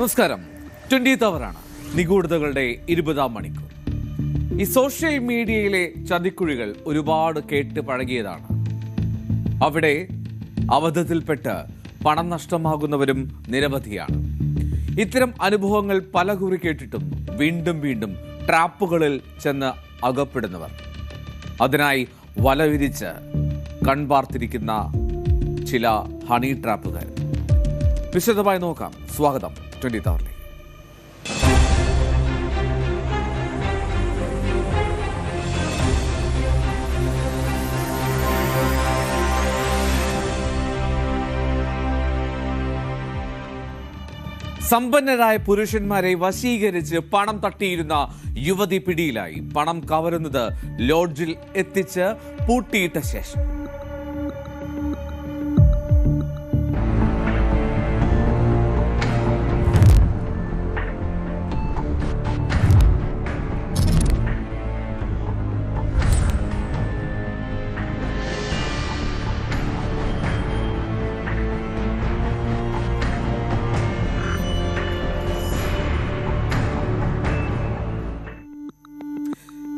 നമസ്കാരം. 20th അവറാണ് നിഗൂഢതകളുടെ 20ാം മണിക്കൂർ. ഈ സോഷ്യൽ മീഡിയയിലെ ചതിക്കുഴികൾ ഒരുപാട് കേട്ട് പഴകിയതാണ്. അവിടെ അബദ്ധത്തിൽപ്പെട്ട് പണം നഷ്ടമാകുന്നവരും നിരവധിയാണ്. ഇത്തരം അനുഭവങ്ങൾ പലകുറി കേട്ടിട്ടും വീണ്ടും വീണ്ടും ട്രാപ്പുകളിൽ ചെന്ന് അകപ്പെടുന്നവർ, അതിനായി വലവിരിച്ച് കൺപാർത്തിരിക്കുന്ന ചില ഹണി ട്രാപ്പുകാർ. വിശദമായി നോക്കാം. സ്വാഗതം 20th അവറിലേക്ക്. സമ്പന്നരായ പുരുഷന്മാരെ വശീകരിച്ച് പണം തട്ടിയിരുന്ന യുവതി പിടിയിലായി. പണം കവരുന്നത് ലോഡ്ജിൽ എത്തിച്ച് പൂട്ടിയിട്ട ശേഷം.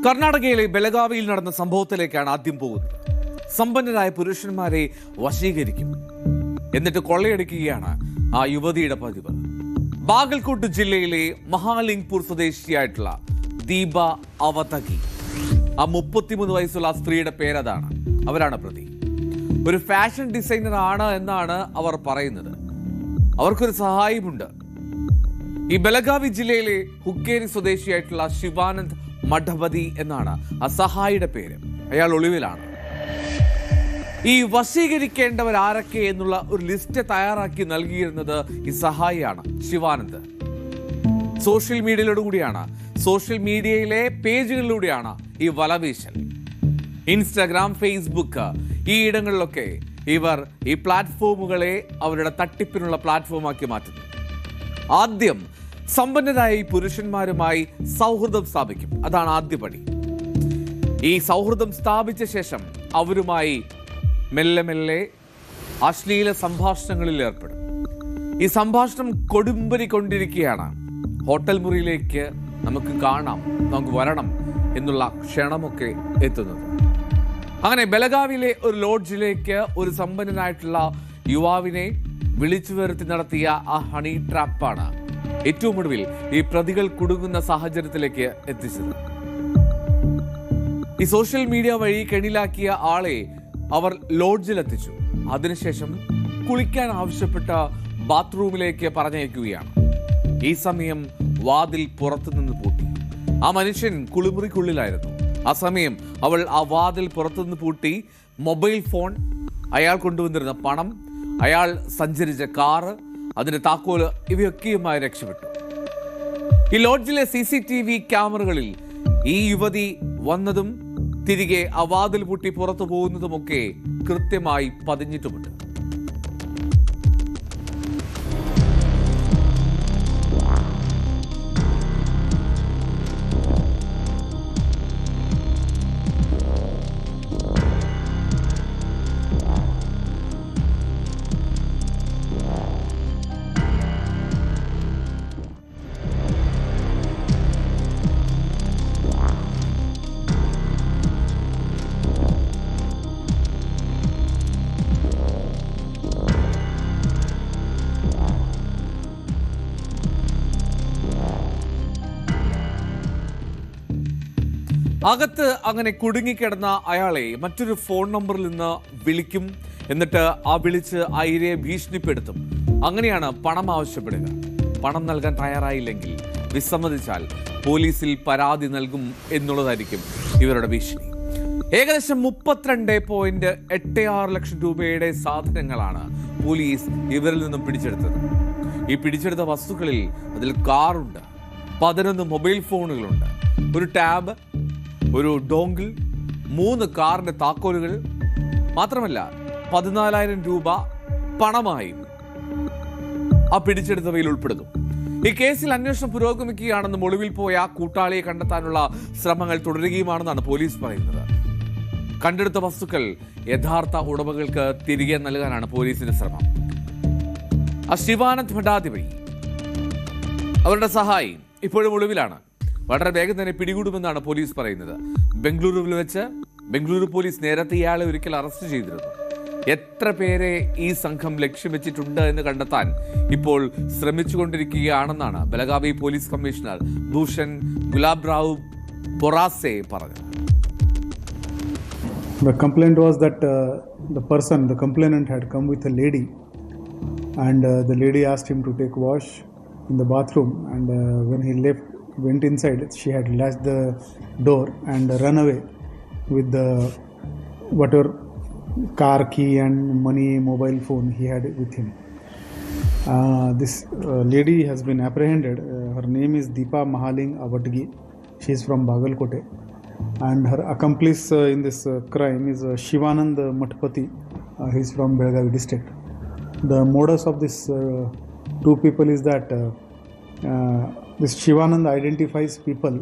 കർണാടകയിലെ ബെലഗാവിയിൽ നടന്ന സംഭവത്തിലേക്കാണ് ആദ്യം പോകുന്നത്. സമ്പന്നരായ പുരുഷന്മാരെ വശീകരിക്കും, എന്നിട്ട് കൊള്ളയടിക്കുകയാണ് ആ യുവതിയുടെ പതിവ്. ബാഗൽകോട്ട് ജില്ലയിലെ മഹാലിംഗ്പൂർ സ്വദേശിയായിട്ടുള്ള ദീപ അവതകി, ആ 33 വയസ്സുള്ള ആ സ്ത്രീയുടെ പേരതാണ്. അവരാണ് പ്രതി. ഒരു ഫാഷൻ ഡിസൈനർ ആണ് എന്നാണ് അവർ പറയുന്നത്. അവർക്കൊരു സഹായിയുമുണ്ട്. ഈ ബെലഗാവി ജില്ലയിലെ ഹുക്കേരി സ്വദേശിയായിട്ടുള്ള ശിവാനന്ദ് മഠപതി എന്നാണ് ആ സഹായിയുടെ പേര്. അയാൾ ഒളിവിലാണ്. ഈ വശീകരിക്കേണ്ടവർ ആരൊക്കെ എന്നുള്ള ഒരു ലിസ്റ്റ് തയ്യാറാക്കി നൽകിയിരുന്നത് ഈ സഹായിയാണ്, ശിവാനന്ദ്. സോഷ്യൽ മീഡിയയിലെ പേജുകളിലൂടെയാണ് ഈ വലവീശൽ. ഇൻസ്റ്റാഗ്രാം, ഫേസ്ബുക്ക്, ഈ ഇടങ്ങളിലൊക്കെ ഇവർ ഈ പ്ലാറ്റ്ഫോമുകളെ അവരുടെ തട്ടിപ്പിനുള്ള പ്ലാറ്റ്ഫോമാക്കി മാറ്റുന്നു. ആദ്യം സമ്പന്നരായ ഈ പുരുഷന്മാരുമായി സൗഹൃദം സ്ഥാപിക്കും. അതാണ് ആദ്യ പടി. ഈ സൗഹൃദം സ്ഥാപിച്ച ശേഷം അവരുമായി മെല്ലെ മെല്ലെ അശ്ലീല സംഭാഷണങ്ങളിൽ ഏർപ്പെടും. ഈ സംഭാഷണം കൊടുമ്പരി കൊണ്ടിരിക്കുകയാണ്. ഹോട്ടൽ മുറിയിലേക്ക് നമുക്ക് കാണാം, നമുക്ക് വരണം എന്നുള്ള ക്ഷണമൊക്കെ എത്തുന്നത്. അങ്ങനെ ബെലഗാവിയിലെ ഒരു ലോഡ്ജിലേക്ക് ഒരു സമ്പന്നനായിട്ടുള്ള യുവാവിനെ വിളിച്ചു വരുത്തി നടത്തിയ ആ ഹണി ട്രാപ്പാണ് ഏറ്റവും ഒടുവിൽ ഈ പ്രതികൾ കുടുങ്ങുന്ന സാഹചര്യത്തിലേക്ക് എത്തിച്ചത്. ഈ സോഷ്യൽ മീഡിയ വഴി കെണിലാക്കിയ ആളെ അവർ ലോഡ്ജിലെത്തിച്ചു. അതിനുശേഷം കുളിക്കാൻ ആവശ്യപ്പെട്ട ബാത്റൂമിലേക്ക് പറഞ്ഞയക്കുകയാണ്. ഈ സമയം വാതിൽ പുറത്തുനിന്ന് പൂട്ടി. ആ മനുഷ്യൻ കുളിമുറിക്കുള്ളിലായിരുന്നു. ആ സമയം അവൾ ആ വാതിൽ പുറത്തുനിന്ന് പൂട്ടി മൊബൈൽ ഫോൺ, അയാൾ കൊണ്ടുവന്നിരുന്ന പണം, അയാൾ സഞ്ചരിച്ച കാറ്, അതിന്റെ താക്കോല്, ഇവയൊക്കെയുമായി രക്ഷപ്പെട്ടു. ഈ ലോഡ്ജിലെ CCTV ക്യാമറകളിൽ ഈ യുവതി വന്നതും തിരികെ ആ വാതിൽ പൂട്ടി പുറത്തു പോകുന്നതുമൊക്കെ കൃത്യമായി പതിഞ്ഞിട്ടുമുണ്ട്. അകത്ത് അങ്ങനെ കുടുങ്ങിക്കിടന്ന അയാളെ മറ്റൊരു ഫോൺ നമ്പറിൽ നിന്ന് വിളിക്കും. എന്നിട്ട് ആ വിളിച്ച് ആ ഇരയെ ഭീഷണിപ്പെടുത്തും. അങ്ങനെയാണ് പണം ആവശ്യപ്പെടുക. പണം നൽകാൻ തയ്യാറായില്ലെങ്കിൽ, വിസമ്മതിച്ചാൽ പോലീസിൽ പരാതി നൽകും എന്നുള്ളതായിരിക്കും ഇവരുടെ ഭീഷണി. ഏകദേശം 32.86 ലക്ഷം രൂപയുടെ സാധനങ്ങളാണ് പോലീസ് ഇവരിൽ നിന്നും പിടിച്ചെടുത്തത്. ഈ പിടിച്ചെടുത്ത വസ്തുക്കളിൽ അതിൽ കാറുണ്ട്, 11 മൊബൈൽ ഫോണുകളുണ്ട്, ഒരു ടാബ്, ഒരു ഡോങ്കിൾ, 3 കാറിന്റെ താക്കോലുകൾ, മാത്രമല്ല 14,000 രൂപ പണമായും ആ പിടിച്ചെടുത്തവയിൽ ഉൾപ്പെടുന്നു. ഈ കേസിൽ അന്വേഷണം പുരോഗമിക്കുകയാണെന്നും ഒളിവിൽ പോയ കൂട്ടാളിയെ കണ്ടെത്താനുള്ള ശ്രമങ്ങൾ തുടരുകയുമാണെന്നാണ് പോലീസ് പറയുന്നത്. കണ്ടെടുത്ത വസ്തുക്കൾ യഥാർത്ഥ ഉടമകൾക്ക് തിരികെ നൽകാനാണ് പോലീസിന്റെ ശ്രമം. ശിവാനന്ദ് മഠാധിപതി അവരുടെ സഹായി ഇപ്പോഴും ഒളിവിലാണ്. വളരെ വേഗം തന്നെ പിടികൂടുമെന്നാണ് പോലീസ് പറയുന്നത്. ബംഗളൂരുവിൽ വെച്ച് ബംഗളൂരു പോലീസ് നേരത്തെ ഇയാളെ ഒരിക്കൽ അറസ്റ്റ് ചെയ്തിരുന്നു. എത്ര പേരെ ഈ സംഘം ലക്ഷ്യം വെച്ചിട്ടുണ്ട് എന്ന് കണ്ടെത്താൻ ഇപ്പോൾ ശ്രമിച്ചുകൊണ്ടിരിക്കുകയാണെന്നാണ് ബലഗാവി പോലീസ് കമ്മീഷണർ ഭൂഷൺ ഗുലാബ്റാവു ബൊറാസെ പറഞ്ഞത്. The complaint was that the complainant had come with a lady, and the lady asked him to take wash in the bathroom, and when he went inside, she had latched the door and run away with the whatever car key and money, mobile phone he had with him. This lady has been apprehended. Her name is Deepa Mahaling Avatgi. She is from Bagalkote, and her accomplice in this crime is Shivanand Matpati. He is from Belagavi district. The modus of this two people is that this Shivanand identifies people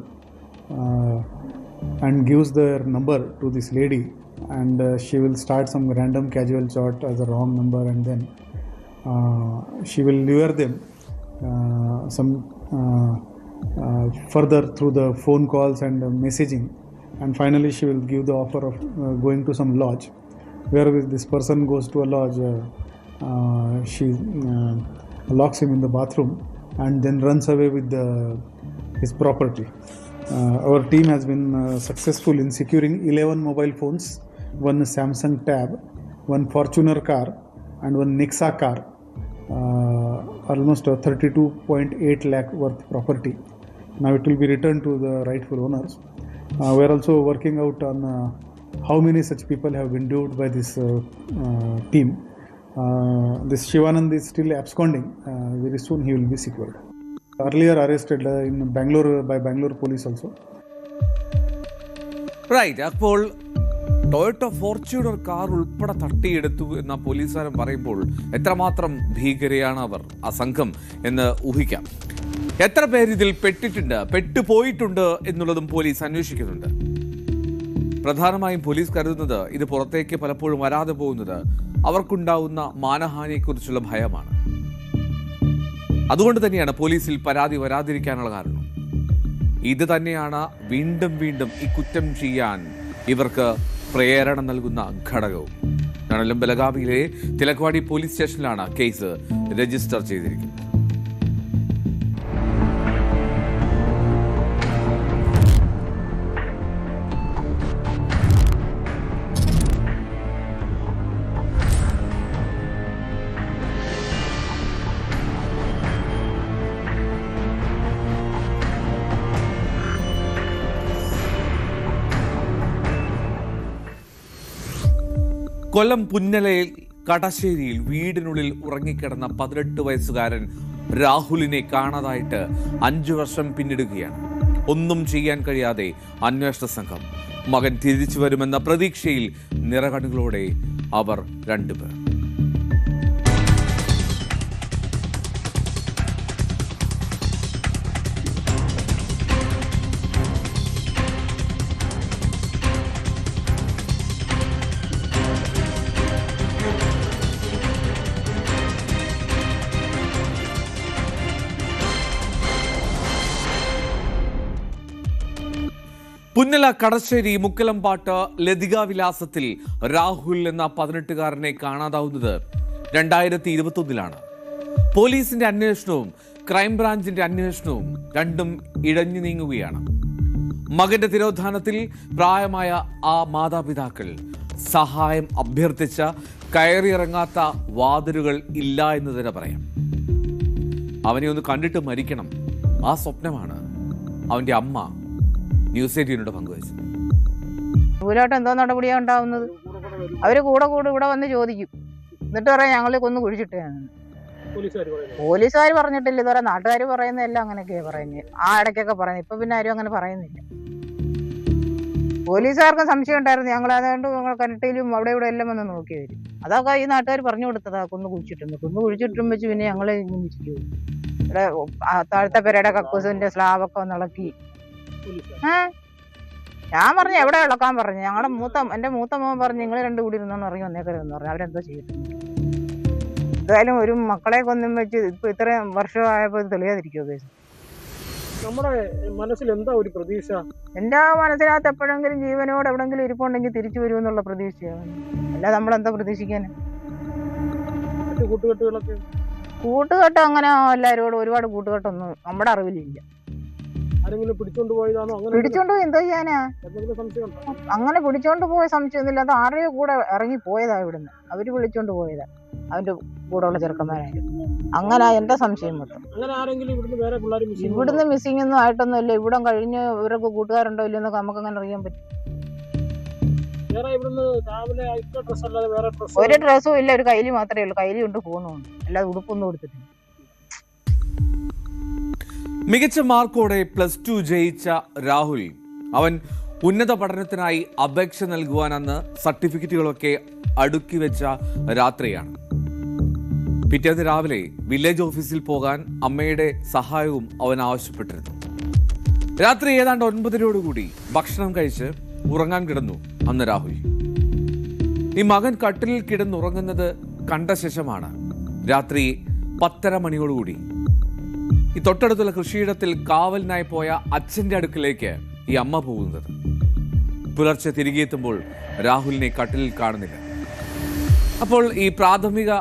and gives their number to this lady, and she will start some random casual chat as a wrong number, and then she will lure them further through the phone calls and messaging, and finally she will give the offer of going to some lodge, where this person goes to a lodge. She locks him in the bathroom and then runs away with his property. Our team has been successful in securing 11 mobile phones, one Samsung Tab, one Fortuner car, and one Nexa car, almost 32.8 lakh worth property. Now it will be returned to the rightful owners. We are also working out on how many such people have been duped by this team. This Shivanand is still absconding. Very soon he will be secured. Earlier arrested in Bangalore by Bangalore police also. Right. അപ്പോൾ Toyota Fortuner car ഉൾപ്പെടെ തട്ടിയെടുത്തു എന്ന പോലീസുകാരൻ പറയുമ്പോൾ എത്രമാത്രം ഭീകരയാണ് അവർ, ആ സംഘം എന്ന് ഊഹിക്കാം. എത്ര പേര് ഇതിൽ പെട്ടുപോയിട്ടുണ്ട് എന്നുള്ളതും പോലീസ് അന്വേഷിക്കുന്നുണ്ട്. പ്രധാനമായും പോലീസ് കരുതുന്നത് ഇത് പുറത്തേക്ക് പലപ്പോഴും വരാതെ പോകുന്നത് അവർക്കുണ്ടാവുന്ന മാനഹാനിയെക്കുറിച്ചുള്ള ഭയമാണ്. അതുകൊണ്ട് തന്നെയാണ് പോലീസിൽ പരാതി വരാതിരിക്കാനുള്ള കാരണം. ഇത് തന്നെയാണ് വീണ്ടും വീണ്ടും ഈ കുറ്റം ചെയ്യാൻ ഇവർക്ക് പ്രേരണ നൽകുന്ന ഘടകവും. ബലഗാവിയിലെ തിലക്വാടി പോലീസ് സ്റ്റേഷനിലാണ് കേസ് രജിസ്റ്റർ ചെയ്തിരിക്കുന്നത്. കൊല്ലം പുന്നലയിൽ കടശ്ശേരിയിൽ വീടിനുള്ളിൽ ഉറങ്ങിക്കിടന്ന 18 വയസ്സുകാരൻ രാഹുലിനെ കാണാതായിട്ട് 5 വർഷം പിന്നിടുകയാണ്. ഒന്നും ചെയ്യാൻ കഴിയാതെ അന്വേഷണ സംഘം. മകൻ തിരിച്ചു വരുമെന്ന പ്രതീക്ഷയിൽ നിറകണ്ണുകളോടെ അവർ രണ്ടുപേർ. പുന്നല കടശ്ശേരി മുക്കലമ്പാട്ട് ലതിക വിലാസത്തിൽ രാഹുൽ എന്ന 18-കാരനെ കാണാതാവുന്നത് 2021 പോലീസിന്റെ അന്വേഷണവും ക്രൈംബ്രാഞ്ചിന്റെ അന്വേഷണവും രണ്ടും ഇഴഞ്ഞു നീങ്ങുകയാണ്. മകന്റെ തിരോധാനത്തിൽ പ്രായമായ ആ മാതാപിതാക്കൾ സഹായം അഭ്യർത്ഥിച്ച കയറിയിറങ്ങാത്ത വാതിലുകൾ ഇല്ല എന്ന് തന്നെ പറയാം. അവനെ ഒന്ന് കണ്ടിട്ട് മരിക്കണം, ആ സ്വപ്നമാണ് അവന്റെ അമ്മ ന്യൂസ് 18 പങ്കുവച്ചു. ദൂരോട്ട് എന്തോ നടപടിയാണ് ഉണ്ടാവുന്നത്. അവര് കൂടെ ഇവിടെ വന്ന് ചോദിക്കും, എന്നിട്ട് പറയാം ഞങ്ങളെ കൊന്ന് കുഴിച്ചിട്ടാണ്. പോലീസുകാർ പറഞ്ഞിട്ടില്ല, ഇതുവരെ നാട്ടുകാർ പറയുന്നതെല്ലാം അങ്ങനെയൊക്കെയാ പറയുന്നത്. ആ ഇടയ്ക്കൊക്കെ പറയുന്നത്, ഇപ്പൊ പിന്നെ ആരും അങ്ങനെ പറയുന്നില്ല. പോലീസുകാർക്കും സംശയം ഉണ്ടായിരുന്നു, ഞങ്ങൾ അതുകൊണ്ട് കനട്ടിലും അവിടെ ഇവിടെ എല്ലാം വന്ന് നോക്കി വരും. അതൊക്കെ ഈ നാട്ടുകാർ പറഞ്ഞു കൊടുത്തതാ, കൊന്ന് കുഴിച്ചിട്ടും വെച്ച് പിന്നെ ഞങ്ങളെ ഇവിടെ താഴത്തെ പെരയുടെ കക്കൂസിന്റെ സ്ലാബൊക്കെ ഒന്ന് ഇളക്കി. ഞാൻ പറഞ്ഞു എവിടെ ഇളക്കാൻ പറഞ്ഞു. എന്റെ മൂത്ത മോൻ പറഞ്ഞു നിങ്ങൾ രണ്ടു കൂടി ഇരുന്നോന്ന് ഇറങ്ങി വന്നേക്കരുതെന്ന് പറഞ്ഞു. അവരെന്തോ ചെയ്തിട്ടുണ്ട്. എന്തായാലും ഒരു മക്കളെ കൊന്നും വെച്ച് ഇപ്പൊ ഇത്രയും വർഷമായപ്പോ ഇത് തെളിയാതിരിക്കുമോ കേസ്? നമ്മുടെ മനസ്സിൽ എന്താ ഒരു പ്രതീക്ഷ? എൻ്റെ മനസ്സിനകത്ത് എപ്പോഴെങ്കിലും ജീവനോട് എവിടെങ്കിലും ഇരിപ്പുണ്ടെങ്കിൽ തിരിച്ചു വരുമെന്നുള്ള പ്രതീക്ഷയാണ്. അല്ല നമ്മളെന്താ പ്രതീക്ഷിക്കാൻ? മറ്റു കൂട്ടുകെട്ടുകളൊക്കെ കൂട്ടുകെട്ട് അങ്ങനെ എല്ലാവരോടും ഒരുപാട് കൂട്ടുകെട്ടൊന്നും നമ്മുടെ അറിവിലില്ല. ആരെങ്കിലും പിടിച്ചോണ്ട് പോയതാണോ? അങ്ങനെ പിടിച്ചോണ്ട് പോയി എന്തോ ചെയ്യാനാ? എന്തെങ്കിലും സംശയമുണ്ടോ? അങ്ങനെ പിടിച്ചോണ്ട് പോയ സംശയമൊന്നുമില്ല. അത് ആരുടെയോ കൂടെ ഇറങ്ങി പോയതാ ഇവിടുന്ന്. അവര് വിളിച്ചോണ്ട് പോയതാ, അവന്റെ കൂടെ ഉള്ള ചെറുക്കന്മാരായിരുന്നു. അങ്ങനെ എന്റെ സംശയം മൊത്തം. അങ്ങനെ ആരെങ്കിലും ഇവിടുന്ന് വേറെ പിള്ളേർ ഇവിടുന്ന് മിസ്സിംഗ് ഒന്നും ആയിട്ടൊന്നും ഇല്ല. ഇവിടെ കഴിഞ്ഞ് ഇവരൊക്കെ കൂട്ടുകാരുണ്ടോ ഇല്ലെന്നൊക്കെ നമുക്ക് അങ്ങനെ അറിയാൻ പറ്റും. വേറെ ഇവിടുന്ന് രാവിലെ ആയിട്ട് ഡ്രസ് അല്ലാതെ വേറെ ഡ്രസ് ഒരു ഡ്രസ്സും ഇല്ല, ഒരു കൈലി മാത്രമേ ഉള്ളൂ. കൈലി കൊണ്ട് പോകുന്നുണ്ട്, അല്ലാതെ ഉടുപ്പൊന്നും കൊടുത്തിട്ടില്ല. മികച്ച മാർക്കോടെ +2 ജയിച്ച രാഹുൽ അവൻ ഉന്നത പഠനത്തിനായി അപേക്ഷ നൽകുവാൻ അന്ന് സർട്ടിഫിക്കറ്റുകളൊക്കെ അടുക്കി വെച്ച രാത്രിയാണ്. പിറ്റേന്ന് രാവിലെ വില്ലേജ് ഓഫീസിൽ പോകാൻ അമ്മയുടെ സഹായവും അവൻ ആവശ്യപ്പെട്ടിരുന്നു. രാത്രി ഏതാണ്ട് 9:30 ഭക്ഷണം കഴിച്ച് ഉറങ്ങാൻ കിടന്നു അന്ന് രാഹുൽ. ഈ മകൻ കട്ടിലിൽ കിടന്നുറങ്ങുന്നത് കണ്ട ശേഷമാണ് രാത്രി 10:30 ഈ തൊട്ടടുത്തുള്ള കൃഷിയിടത്തിൽ കാവലിനായി പോയ അച്ഛന്റെ അടുക്കിലേക്ക് ഈ അമ്മ പോകുന്നത്. പുലർച്ചെ തിരികെ എത്തുമ്പോൾ രാഹുലിനെ കട്ടിലിൽ കാണുന്നില്ല. അപ്പോൾ ഈ പ്രാഥമിക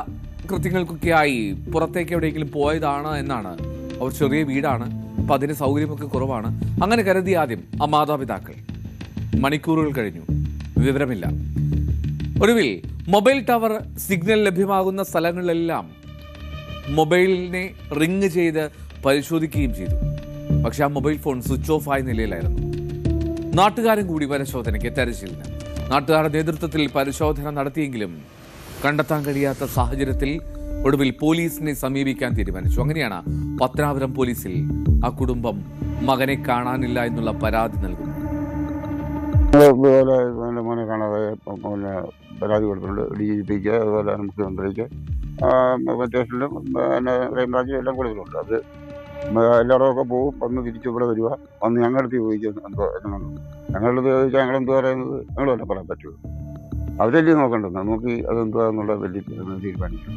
കൃത്യങ്ങൾക്കൊക്കെയായി പുറത്തേക്ക് എവിടെയെങ്കിലും പോയതാണ് എന്നാണ്. അവർ ചെറിയ വീടാണ്, അപ്പം അതിന് സൗകര്യമൊക്കെ കുറവാണ്. അങ്ങനെ കരുതി ആദ്യം ആ മാതാപിതാക്കൾ. മണിക്കൂറുകൾ കഴിഞ്ഞു, വിവരമില്ല. ഒടുവിൽ മൊബൈൽ ടവർ സിഗ്നൽ ലഭ്യമാകുന്ന സ്ഥലങ്ങളിലെല്ലാം മൊബൈലിനെ റിങ് ചെയ്ത് പരിശോധിക്കുകയും ചെയ്തു. പക്ഷെ ആ മൊബൈൽ ഫോൺ സ്വിച്ച് ഓഫ് ആയ നിലയിലായിരുന്നു. നാട്ടുകാരും കൂടി പരിശോധനയ്ക്ക് തെരച്ചിലിന്. നാട്ടുകാരുടെ നേതൃത്വത്തിൽ പരിശോധന നടത്തിയെങ്കിലും കണ്ടെത്താൻ കഴിയാത്ത സാഹചര്യത്തിൽ ഒടുവിൽ പോലീസിനെ സമീപിക്കാൻ തീരുമാനിച്ചു. അങ്ങനെയാണ് പത്തനാപുരം പോലീസിൽ ആ കുടുംബം മകനെ കാണാനില്ല എന്നുള്ള പരാതി നൽകുന്നത്. അതുപോലെ എൻ്റെ മോനെ കാണാതെ പരാതി കൊടുത്തിട്ടുണ്ട്. DGPക്ക്, അതുപോലെ മുഖ്യമന്ത്രിക്ക്, സ്റ്റേഷനിലും പിന്നെ ക്രൈംബ്രാഞ്ചും എല്ലാം കൊടുത്തിട്ടുണ്ട്. അത് എല്ലായിടമൊക്കെ പോകും, വന്ന് തിരിച്ചു ഇവിടെ വരിക, വന്ന് ഞങ്ങളുടെ അടുത്ത് ചോദിക്കുക എന്തോ എന്നാണ്. ഞങ്ങളുടെ അടുത്ത് ചോദിച്ചാൽ ഞങ്ങളെന്ത് പറയുന്നത് ഞങ്ങളല്ല പറയാൻ പറ്റുള്ളൂ. അവരല്ലേ നോക്കേണ്ടത്, നോക്കി അതെന്തുവാന്നുള്ള വലിയ തീരുമാനിക്കും.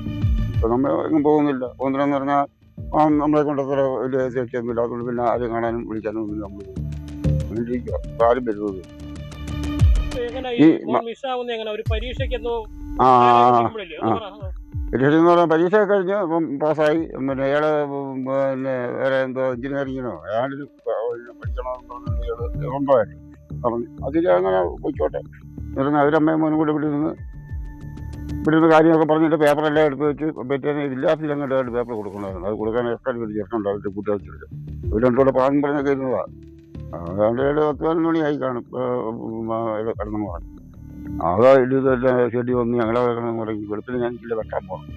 ഇപ്പം നമ്മൾ എങ്ങും പോകുന്നില്ലെന്ന് പറഞ്ഞാൽ നമ്മളെ കൊണ്ടത്ര വലിയ ശേഷിയൊന്നുമില്ല. അതുകൊണ്ട് പിന്നെ ആരും കാണാനും വിളിക്കാനും ഒന്നും നമ്മൾ അങ്ങനെ ഇരിക്കുക. ഇപ്പം ആരും വരുന്നത് പരീക്ഷയെന്ന് പറഞ്ഞാൽ പരീക്ഷ കഴിഞ്ഞ് ഇപ്പം പാസ്സായി. പിന്നെ ഇയാള് പിന്നെ വേറെ എന്തോ എഞ്ചിനീയറിങ്ങിനോ ഏതാണ്ട് പഠിക്കണമെന്ന് പറഞ്ഞിട്ട് കൊണ്ടുപോയാലും പറഞ്ഞു. അതിൽ അങ്ങനെ പോയിക്കോട്ടെ എന്ന് അവരമ്മയും മോനും കൂടെ ഇവിടുന്ന് കാര്യമൊക്കെ പറഞ്ഞിട്ട് പേപ്പറെല്ലാം എടുത്ത് വെച്ച് പറ്റിയ വിദ്യാർത്ഥിയിലങ്ങോട്ട് പേപ്പർ കൊടുക്കണമായിരുന്നു. അത് കൊടുക്കാൻ എക്സ്ട്രാ ഒരു ചേർക്കുന്നുണ്ട്. അവരുടെ കൂട്ടുകാരിച്ചിട്ട് ഇവർ രണ്ടോടെ പാകം പറഞ്ഞൊക്കെ ഇരുന്നതാണ്. അതാണ്ട് 10-11 മണിയായി കാണും കിടന്നു പറഞ്ഞു. ആകെ ഇതെല്ലാം ചെടി വന്ന് ഞങ്ങളെ കിടന്നു തുടങ്ങി. വെളുപ്പിന് ഞാൻ ഇല്ല വെട്ടാൻ പോകണം.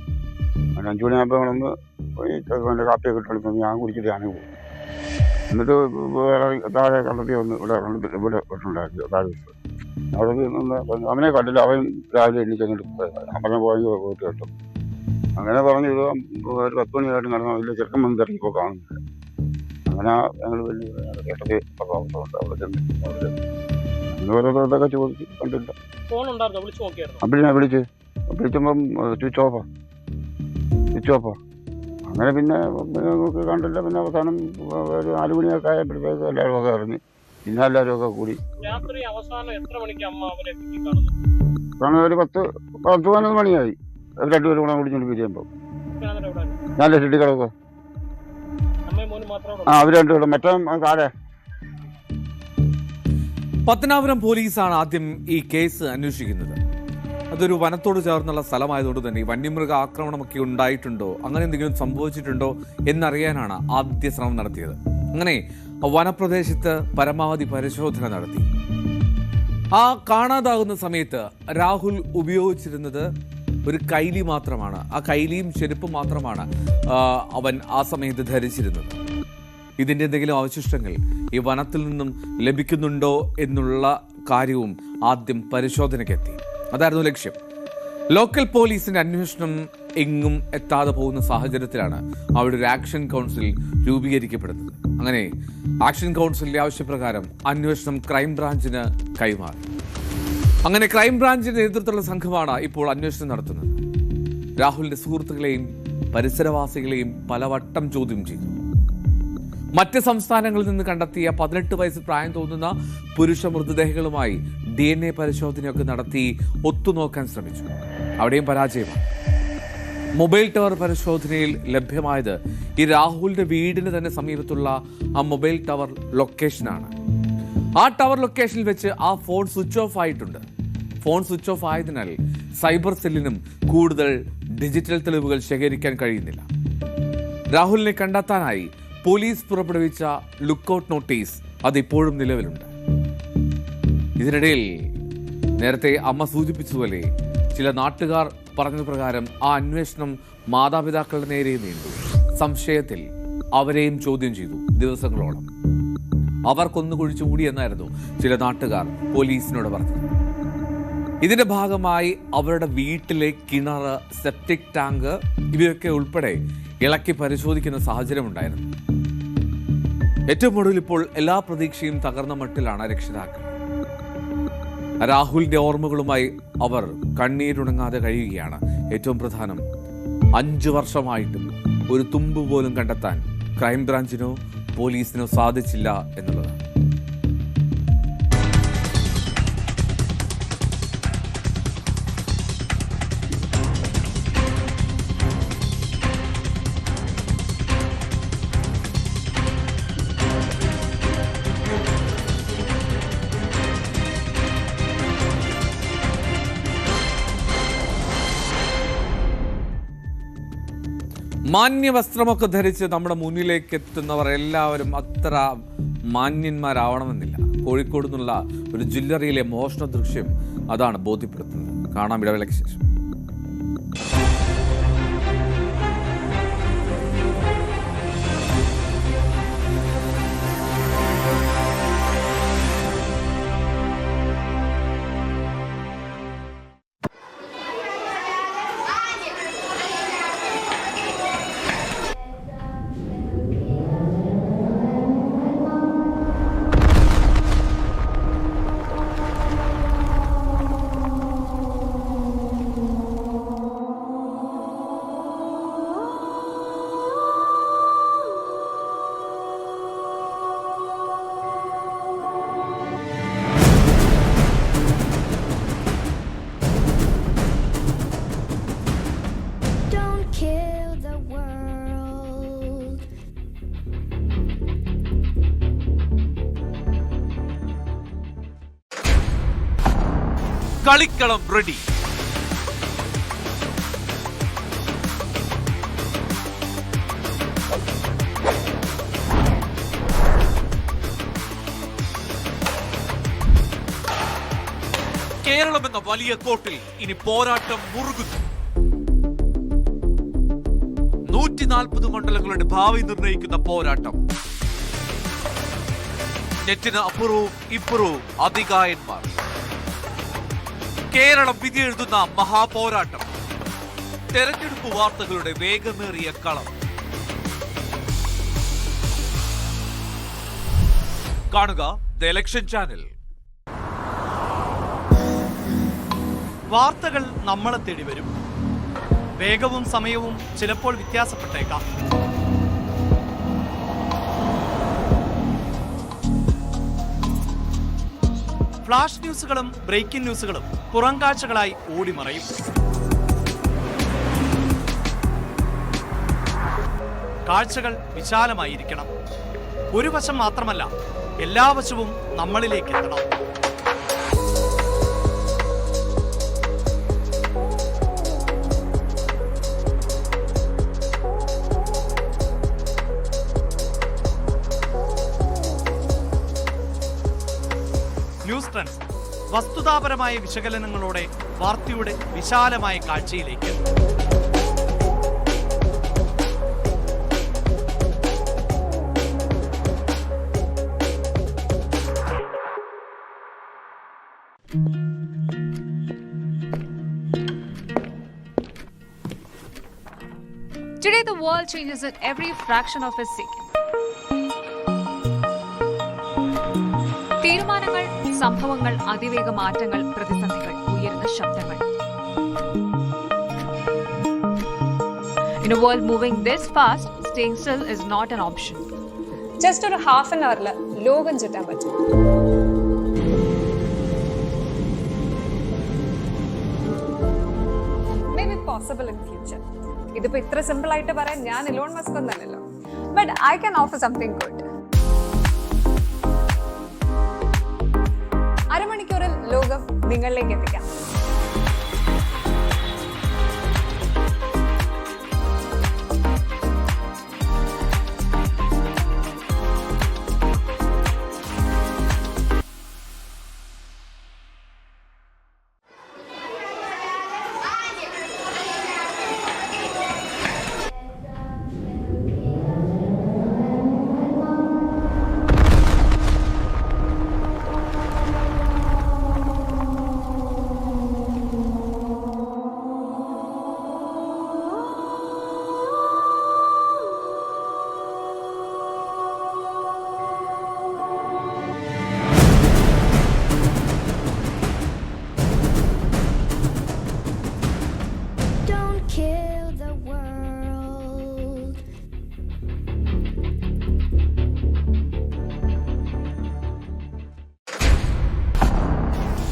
അങ്ങനെ 5 മണിയാകുമ്പോൾ ഞങ്ങളൊന്ന് പോയി എൻ്റെ കാപ്പിയൊക്കെ ഇട്ട് ഞാൻ കുടിച്ചിട്ട് ഞാനും പോകും. എന്നിട്ട് താഴെ കണ്ടെത്തി വന്ന് ഇവിടെ വെട്ടുണ്ടാക്കി താഴെ അവിടെ നിന്ന് അവനെ കണ്ടില്ല. അവൻ രാവിലെ എണ്ണിച്ച് അങ്ങോട്ട് പോയത്. അവനെ പോയി പോയിട്ട് കിട്ടും. അങ്ങനെ പറഞ്ഞു ഇത് ഒരു 10 മണിയായിട്ട് നടന്ന വലിയ ചെറുക്കം വന്ന് ഇറങ്ങിപ്പോൾ കാണുന്നില്ല. അങ്ങനെ ഞങ്ങൾ വലിയ കേട്ടത് അവസ്ഥയുണ്ട്. അവിടെ ചെന്ന് ഓരോരുത്തരൊക്കെ ചോദിച്ചു, കണ്ടില്ല. പിന്നെ വിളിച്ചപ്പം സ്വിച്ച് ഓഫാ. അങ്ങനെ പിന്നെ നമുക്ക് കണ്ടില്ല. പിന്നെ അവസാനം ഒരു 4 മണിയൊക്കെ ആയപ്പോഴത്തേക്ക് എല്ലാവരും ഒക്കെ ഇറങ്ങി. പിന്നെ എല്ലാവരും ഒക്കെ കൂടി കാരണം ഒരു 10-11 മണിയായി. 2 പേരും കൂടെ വിളിച്ചോണ്ട് പിരിയുമ്പോൾ നല്ല ചെടി കിടക്കുക. അവർ 2 പേരും മറ്റേ താഴെ. പത്തനാപുരം പോലീസാണ് ആദ്യം ഈ കേസ് അന്വേഷിക്കുന്നത്. അതൊരു വനത്തോട് ചേർന്നുള്ള സ്ഥലമായതുകൊണ്ട് തന്നെ വന്യമൃഗ ആക്രമണമൊക്കെ ഉണ്ടായിട്ടുണ്ടോ, അങ്ങനെ എന്തെങ്കിലും സംഭവിച്ചിട്ടുണ്ടോ എന്നറിയാനാണ് ആദ്യ ശ്രമം നടത്തിയത്. അങ്ങനെ വനപ്രദേശത്ത് പരമാവധി പരിശോധന നടത്തി. ആ കാണാതാകുന്ന സമയത്ത് രാഹുൽ ഉപയോഗിച്ചിരുന്നത് ഒരു കൈലി മാത്രമാണ്. ആ കൈലിയും ചെരുപ്പും മാത്രമാണ് അവൻ ആ സമയത്ത് ധരിച്ചിരുന്നത്. ഇതിൻ്റെ എന്തെങ്കിലും അവശിഷ്ടങ്ങൾ ഈ വനത്തിൽ നിന്നും ലഭിക്കുന്നുണ്ടോ എന്നുള്ള കാര്യവും ആദ്യം പരിശോധനയ്ക്കെത്തി. അതായിരുന്നു ലക്ഷ്യം. ലോക്കൽ പോലീസിന്റെ അന്വേഷണം എങ്ങും എത്താതെ പോകുന്ന സാഹചര്യത്തിലാണ് അവിടെ ഒരു ആക്ഷൻ കൗൺസിൽ രൂപീകരിക്കപ്പെടുന്നത്. അങ്ങനെ ആക്ഷൻ കൗൺസിലിന്റെ ആവശ്യപ്രകാരം അന്വേഷണം ക്രൈംബ്രാഞ്ചിന് കൈമാറി. അങ്ങനെ ക്രൈംബ്രാഞ്ചിന്റെ നേതൃത്വത്തിലുള്ള സംഘമാണ് ഇപ്പോൾ അന്വേഷണം നടത്തുന്നത്. രാഹുലിന്റെ സുഹൃത്തുക്കളെയും പരിസരവാസികളെയും പലവട്ടം ചോദ്യം ചെയ്തു. മറ്റ് സംസ്ഥാനങ്ങളിൽ നിന്ന് കണ്ടെത്തിയ 18 വയസ്സ് പ്രായം തോന്നുന്ന പുരുഷ മൃതദേഹങ്ങളുമായി DNA പരിശോധനയൊക്കെ നടത്തി ഒത്തുനോക്കാൻ ശ്രമിച്ചു. അവിടെയും പരാജയമാണ്. മൊബൈൽ ടവർ പരിശോധനയിൽ ലഭ്യമായത് ഈ രാഹുലിന്റെ വീടിന് തന്നെ സമീപത്തുള്ള ആ മൊബൈൽ ടവർ ലൊക്കേഷനാണ്. ആ ടവർ ലൊക്കേഷനിൽ വെച്ച് ആ ഫോൺ സ്വിച്ച് ഓഫ് ആയിട്ടുണ്ട്. ഫോൺ സ്വിച്ച് ഓഫ് ആയതിനാൽ സൈബർ സെല്ലിനും കൂടുതൽ ഡിജിറ്റൽ തെളിവുകൾ ശേഖരിക്കാൻ കഴിയുന്നില്ല. രാഹുലിനെ കണ്ടെത്താനായി പോലീസ് പുറപ്പെടുവിച്ച ലുക്കൌട്ട് നോട്ടീസ് അതിപ്പോഴും നിലവിലുണ്ട്. ഇതിനിടയിൽ നേരത്തെ അമ്മ സൂചിപ്പിച്ചതുപോലെ ചില നാട്ടുകാർ പറഞ്ഞതുപ്രകാരം ആ അന്വേഷണം മാതാപിതാക്കളുടെ നേരെ നീണ്ടു. സംശയത്തിൽ അവരെയും ചോദ്യം ചെയ്തു ദിവസങ്ങളോളം. അവർ കൊന്നുകുഴിച്ചു മൂടിയെന്നായിരുന്നു ചില നാട്ടുകാർ പോലീസിനോട് പറഞ്ഞത്. ഇതിന്റെ ഭാഗമായി അവരുടെ വീട്ടിലെ കിണർ, സെപ്റ്റിക് ടാങ്ക് ഇവയൊക്കെ ഉൾപ്പെടെ ഇളക്കി പരിശോധിക്കുന്ന സാഹചര്യമുണ്ടായിരുന്നു. ഏറ്റവും ഒടുവിൽ ഇപ്പോൾ എല്ലാ പ്രതീക്ഷയും തകർന്ന മട്ടിലാണ് രക്ഷിതാക്കൾ. രാഹുലിന്റെ ഓർമ്മകളുമായി അവർ കണ്ണീരുണങ്ങാതെ കഴിയുകയാണ്. ഏറ്റവും പ്രധാനം, 5 വർഷമായിട്ടും ഒരു തുമ്പ് പോലും കണ്ടെത്താൻ ക്രൈംബ്രാഞ്ചിനോ പോലീസിനോ സാധിച്ചില്ല എന്നുള്ളതാണ്. മാന്യവസ്ത്രമൊക്കെ ധരിച്ച് നമ്മുടെ മുന്നിലേക്ക് എത്തുന്നവർ എല്ലാവരും അത്ര മാന്യന്മാരാവണമെന്നില്ല. കോഴിക്കോട് നിന്നുള്ള ഒരു ജ്വല്ലറിയിലെ മോഷണ ദൃശ്യം അതാണ് ബോധ്യപ്പെടുത്തുന്നത്. കാണാം ഇടവേളയ്ക്ക് ശേഷം. കളിക്കളം റെഡി. കേരളം എന്ന വലിയ കോട്ടിൽ ഇനി പോരാട്ടം മുറുകുന്നു. 140 മണ്ഡലങ്ങളുടെ ഭാവി നിർണയിക്കുന്ന പോരാട്ടം. നെറ്റിന് അപ്പുറവും ഇപ്പുറവും അതികായന്മാർ. കേരളം വിധിയെഴുതുന്ന മഹാപോരാട്ടം. തെരഞ്ഞെടുപ്പ് വാർത്തകളുടെ വേഗമേറിയ കളം. കാണുക ദ ഇലക്ഷൻ ചാനൽ. വാർത്തകൾ നമ്മളെ തേടി വരും. വേഗവും സമയവും ചിലപ്പോൾ വ്യത്യാസപ്പെട്ടേക്കാം. ഫ്ലാഷ് ന്യൂസുകളും ബ്രേക്കിംഗ് ന്യൂസുകളും പുറം കാഴ്ചകളായി ഓടിമറയും. കാഴ്ചകൾ വിശാലമായിരിക്കണം. ഒരു വശം മാത്രമല്ല, എല്ലാ വശവും നമ്മളിലേക്ക് എത്തണം. ന്യൂസ് ട്രെൻഡ്സ് വസ്തുതാപരമായ വിശകലനങ്ങളോടെ വാർത്തയുടെ വിശാലമായ കാഴ്ചയിലേക്ക്. Today the world changes at every fraction of a second. തീരുമാനങ്ങൾ, സംഭവങ്ങൾ, അതിവേഗ മാറ്റങ്ങൾ, പ്രതിസന്ധികൾ, ഉയരുന്ന ശബ്ദങ്ങൾ. In a world moving this fast, staying still is not an option. Just ഒരു ഹാഫ് ആൻ അവറിൽ ലോകം ചുറ്റാൻ പറ്റും. May be possible in future. ഇതിപ്പോ ഇത്ര സിമ്പിൾ ആയിട്ട് പറയാൻ ഞാൻ ഇലോൺ മസ്ക് ഒന്നല്ലല്ലോ. But I can offer something good. അരമണിക്കൂറിൽ ലോകം നിങ്ങളിലേക്ക് എത്തിക്കാം.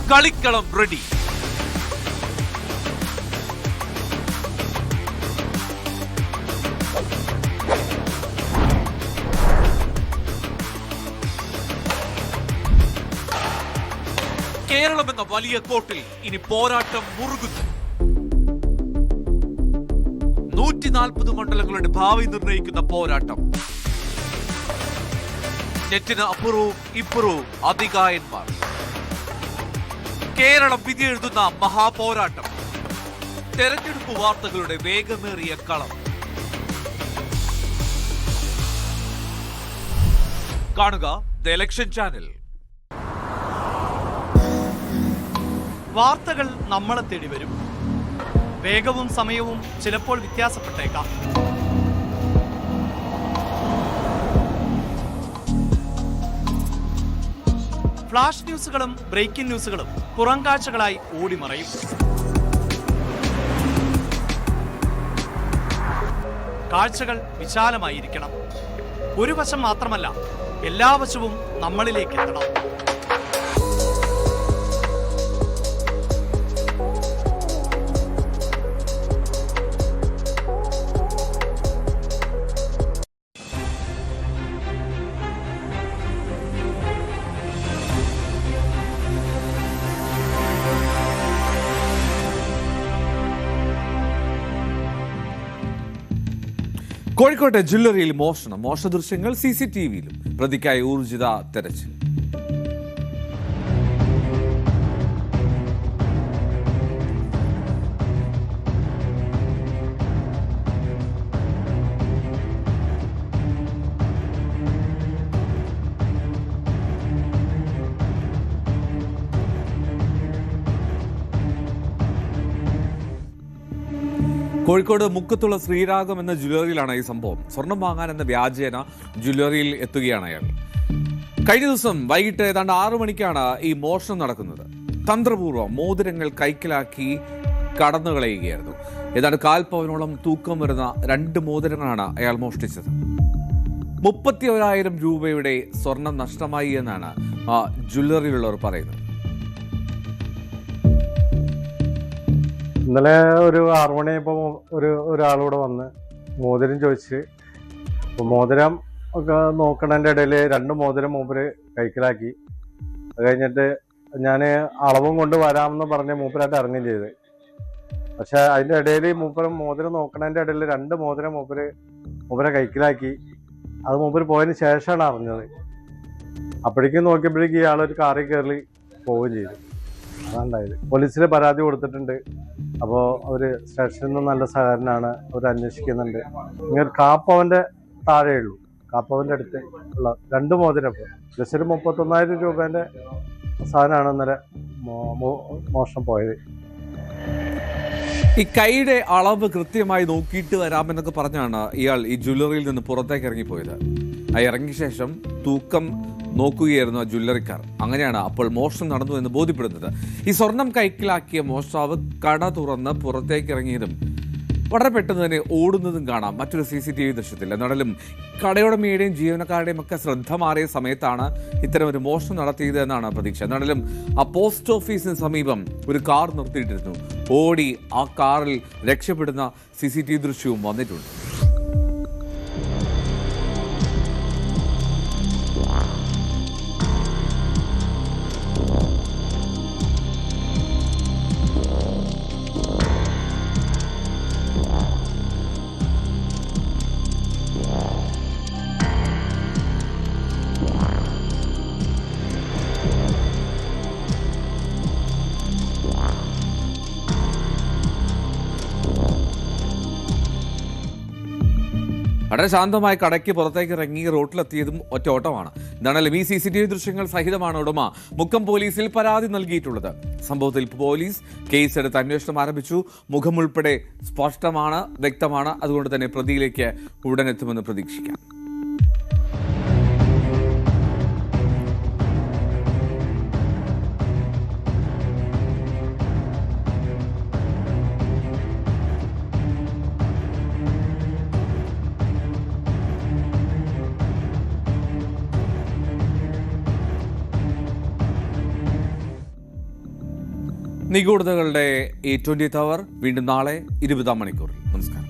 കളിക്കളം റെഡി. കേരളം എന്ന വലിയ കോട്ടിൽ ഇനി പോരാട്ടം മുറുകുന്നു. 140 മണ്ഡലങ്ങളുടെ ഭാവി നിർണയിക്കുന്ന പോരാട്ടം. നെറ്റിന് അപ്പുറവും ഇപ്പുറവും അതികായന്മാർ. കേരളം വിധിയെഴുതുന്ന മഹാപോരാട്ടം. തെരഞ്ഞെടുപ്പ് വാർത്തകളുടെ വേഗമേറിയ കളം. കാണുക ദ ഇലക്ഷൻ ചാനൽ. വാർത്തകൾ നമ്മളെ തേടി വരും. വേഗവും സമയവും ചിലപ്പോൾ വ്യത്യാസപ്പെട്ടേക്കാം. ഫ്ലാഷ് ന്യൂസുകളും ബ്രേക്കിംഗ് ന്യൂസുകളും പുറം കാഴ്ചകളായി ഓടിമറയും. കാഴ്ചകൾ വിശാലമായിരിക്കണം. ഒരു വശം മാത്രമല്ല, എല്ലാ വശവും നമ്മളിലേക്ക് എത്തണം. കോഴിക്കോട്ടെ ജ്വല്ലറിയിൽ മോഷണം. മോഷണ ദൃശ്യങ്ങൾ CCTVയിലും. പ്രതിക്കായി ഊർജിത തെരച്ചിൽ. കോഴിക്കോട് മുക്കത്തുള്ള ശ്രീരാഗം എന്ന ജ്വല്ലറിയിലാണ് ഈ സംഭവം. സ്വർണം വാങ്ങാൻ എന്ന വ്യാജേന ജ്വല്ലറിയിൽ എത്തുകയാണ് അയാൾ. കഴിഞ്ഞ ദിവസം വൈകിട്ട് ഏതാണ്ട് 6 മണിക്കാണ് ഈ മോഷണം നടക്കുന്നത്. തന്ത്രപൂർവ്വം മോതിരങ്ങൾ കൈക്കലാക്കി കടന്നു കളയുകയായിരുന്നു. ഏതാണ്ട് 1/4 പവനോളം തൂക്കം വരുന്ന 2 മോതിരങ്ങളാണ് അയാൾ മോഷ്ടിച്ചത്. 31,000 രൂപയുടെ സ്വർണം നഷ്ടമായി എന്നാണ് ജ്വല്ലറിയിലുള്ളവർ പറയുന്നത്. ഇന്നലെ ഒരു 6 മണിയായപ്പോൾ ഒരാളൂടെ വന്ന് മോതിരം ചോദിച്ച്, അപ്പോൾ മോതിരം ഒക്കെ നോക്കണതിൻ്റെ ഇടയിൽ 2 മോതിരം മൂപ്പര് കൈക്കലാക്കി. അത് കഴിഞ്ഞിട്ട് ഞാൻ അളവും കൊണ്ട് വരാമെന്ന് പറഞ്ഞ് മൂപ്പരായിട്ട് ഇറങ്ങുകയും ചെയ്ത്. പക്ഷെ അതിൻ്റെ ഇടയിൽ മോതിരം നോക്കണതിൻ്റെ ഇടയിൽ 2 മോതിരം മൂപ്പരെ കൈക്കലാക്കി. അത് മൂപ്പര് പോയതിന് ശേഷമാണ് അറിഞ്ഞത്. അപ്പോഴേക്കും നോക്കിയപ്പോഴേക്കും ഇയാളൊരു കാറിൽ കയറി പോവുകയും ചെയ്തു. അതാണ്ടായത്. പോലീസിൽ പരാതി കൊടുത്തിട്ടുണ്ട്. അപ്പോൾ അവർ സ്റ്റേഷനിൽ നിന്ന് നല്ല സഹകരണമാണ്, അവർ അന്വേഷിക്കുന്നുണ്ട്. ഇങ്ങനെ കാപ്പവൻ്റെ താഴെയുള്ളൂ, കാപ്പവൻ്റെ അടുത്ത് ഉള്ള 2 മോതിരം. ഇപ്പോൾ ജസ്റ്റ് ഒരു 31,000 രൂപേൻ്റെ സാധനമാണ് ഇന്നലെ മോഷണം പോയത്. ഈ കൈയുടെ അളവ് കൃത്യമായി നോക്കിയിട്ട് വരാമെന്നൊക്കെ പറഞ്ഞാണ് ഇയാൾ ഈ ജ്വല്ലറിയിൽ നിന്ന് പുറത്തേക്ക് ഇറങ്ങിപ്പോയത്. ആ ഇറങ്ങിയ ശേഷം തൂക്കം നോക്കുകയായിരുന്നു ആ ജ്വല്ലറിക്കാർ. അങ്ങനെയാണ് അപ്പോൾ മോഷണം നടന്നു എന്ന് ബോധ്യപ്പെടുന്നത്. ഈ സ്വർണം കൈക്കലാക്കിയ മോഷ്ടാവ് കട തുറന്ന് പുറത്തേക്ക് ഇറങ്ങിയതും വളരെ പെട്ടെന്ന് തന്നെ ഓടുന്നതും കാണാം മറ്റൊരു CCTV ദൃശ്യത്തിൽ. എന്നാലും കടയുടമയുടെയും ജീവനക്കാരുടെയും ഒക്കെ ശ്രദ്ധ മാറിയ സമയത്താണ് ഇത്തരം ഒരു മോഷണം നടത്തിയത് എന്നാണ് പ്രതീക്ഷ. എന്നാലും ആ പോസ്റ്റ് ഓഫീസിന് സമീപം ഒരു കാർ നിർത്തിയിട്ടിരുന്നു. ഓടി ആ കാറിൽ രക്ഷപ്പെടുന്ന CCTV ദൃശ്യവും വന്നിട്ടുണ്ട്. വളരെ ശാന്തമായി കടയ്ക്ക് പുറത്തേക്ക് ഇറങ്ങി റോട്ടിലെത്തിയതും ഒറ്റ ഓട്ടമാണ്. എന്നാലും ഈ CCTV ദൃശ്യങ്ങൾ സഹിതമാണ് ഉടമ മുക്കം പോലീസിൽ പരാതി നൽകിയിട്ടുള്ളത്. സംഭവത്തിൽ പോലീസ് കേസെടുത്ത് അന്വേഷണം ആരംഭിച്ചു. മുഖം ഉൾപ്പെടെ സ്പഷ്ടമാണ്, വ്യക്തമാണ്. അതുകൊണ്ട് തന്നെ പ്രതിയിലേക്ക് ഉടനെത്തുമെന്ന് പ്രതീക്ഷിക്കാം. നിഗൂഢതകളുടെ ഈ 20th അവർ വീണ്ടും നാളെ 20-ാം മണിക്കൂറിൽ. നമസ്കാരം.